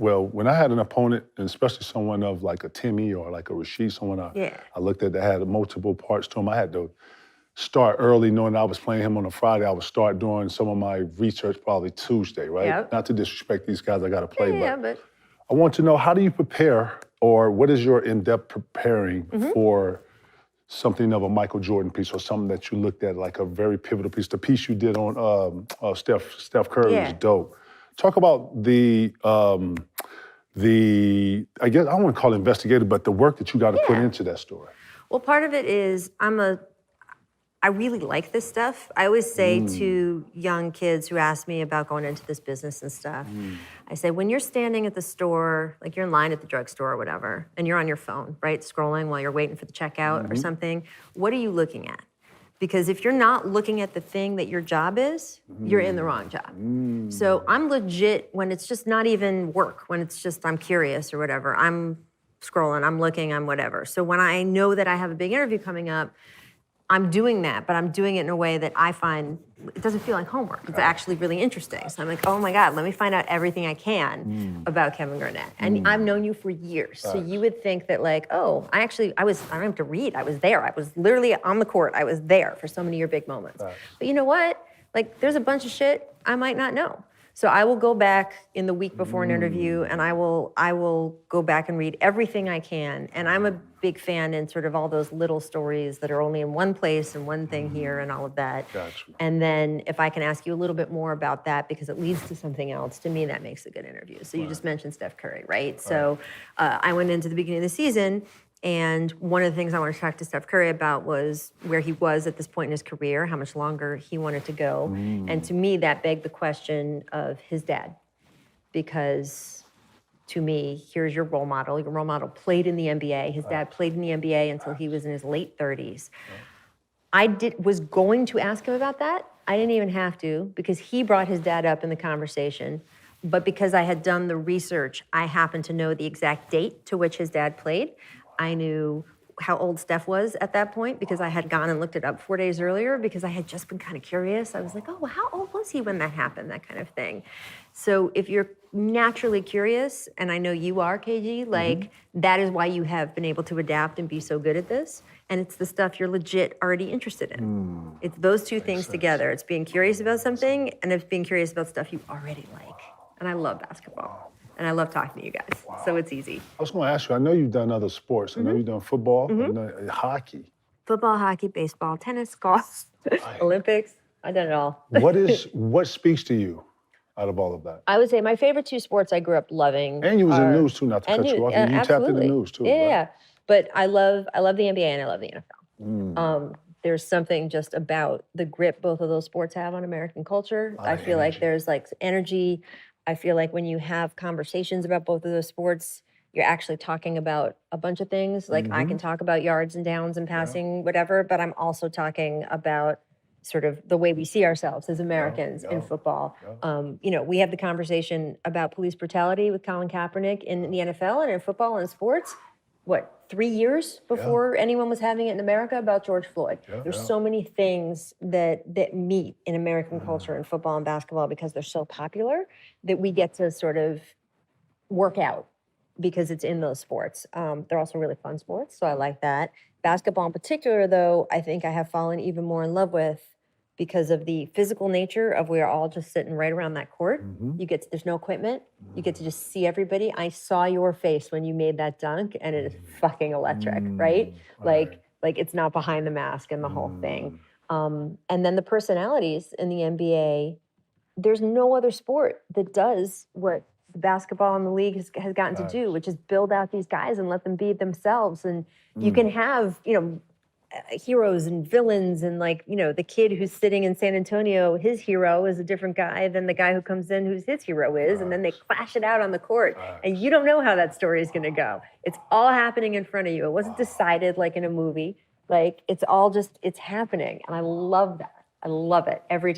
Well, when I had an opponent, and especially someone of like a Timmy or like a Rashid, someone I looked at that had multiple parts to him, I had to start early knowing I was playing him on a Friday. I would start doing some of my research probably Tuesday, right? Yep. Not to disrespect these guys I got to play, but I want to know, how do you prepare, or what is your in-depth preparing for something of a Michael Jordan piece, or something that you looked at like a very pivotal piece? The piece you did on Steph Curry is dope. Talk about the I guess I don't want to call it investigative, but the work that you got to put into that story. Well, part of it is I really like this stuff. I always say to young kids who ask me about going into this business and stuff, I say, when you're standing at the store, like you're in line at the drugstore or whatever, and you're on your phone, right, scrolling while you're waiting for the checkout or something, what are you looking at? Because if you're not looking at the thing that your job is, you're in the wrong job. So I'm legit, when it's just not even work, when it's just I'm curious or whatever, I'm scrolling, I'm looking, I'm whatever. So when I know that I have a big interview coming up, I'm doing that, but I'm doing it in a way that I find, it doesn't feel like homework. It's actually really interesting. So I'm like, oh my God, let me find out everything I can about Kevin Garnett. And I've known you for years. So you would think that like, oh, I don't have to read. I was there. I was literally on the court. I was there for so many of your big moments. But you know what? Like, there's a bunch of shit I might not know. So I will go back in the week before an interview, and I will go back and read everything I can. And I'm a big fan in sort of all those little stories that are only in one place and one thing here and all of that. Gotcha. And then if I can ask you a little bit more about that because it leads to something else, to me that makes a good interview. So you just mentioned Steph Curry, right? So I went into the beginning of the season, and one of the things I wanted to talk to Steph Curry about was where he was at this point in his career, how much longer he wanted to go. And to me, that begged the question of his dad. Because to me, here's your role model. Your role model played in the NBA. His dad played in the NBA until he was in his late 30s. I was going to ask him about that. I didn't even have to, because he brought his dad up in the conversation. But because I had done the research, I happened to know the exact date to which his dad played. I knew how old Steph was at that point because I had gone and looked it up 4 days earlier because I had just been kind of curious. I was like, oh, well, how old was he when that happened? That kind of thing. So if you're naturally curious, and I know you are, KG, like that is why you have been able to adapt and be so good at this. And it's the stuff you're legit already interested in. It's those two things together. It's being curious about something, and it's being curious about stuff you already like. And I love basketball. And I love talking to you guys, so it's easy. I was going to ask you, I know you've done other sports. I know you've done football, hockey. Football, hockey, baseball, tennis, golf, Olympics. I've done it all. What speaks to you out of all of that? I would say my favorite two sports I grew up loving. And you was in news too, not to cut you off. You tapped in the news too. Yeah. But I love the NBA and I love the NFL. There's something just about the grip both of those sports have on American culture. I feel like there's like energy. I feel like when you have conversations about both of those sports, you're actually talking about a bunch of things. Like I can talk about yards and downs and passing, whatever, but I'm also talking about sort of the way we see ourselves as Americans in football. You know, we have the conversation about police brutality with Colin Kaepernick in the NFL and in football and sports. What, 3 years before anyone was having it in America about George Floyd? There's so many things that meet in American culture in football and basketball because they're so popular that we get to sort of work out because it's in those sports. They're also really fun sports, so I like that. Basketball in particular, though, I think I have fallen even more in love with because of the physical nature of we're all just sitting right around that court. There's no equipment. You get to just see everybody. I saw your face when you made that dunk, and it is fucking electric, right? Like it's not behind the mask and the whole thing. And then the personalities in the NBA, there's no other sport that does what the basketball in the league has gotten to do, which is build out these guys and let them be themselves. And you can have, heroes and villains, and like, the kid who's sitting in San Antonio, his hero is a different guy than the guy who comes in whose his hero is, and then they clash it out on the court, and you don't know how that story is going to go. It's all happening in front of you. It wasn't decided like in a movie. Like, it's all just, it's happening, and I love that. I love it every time.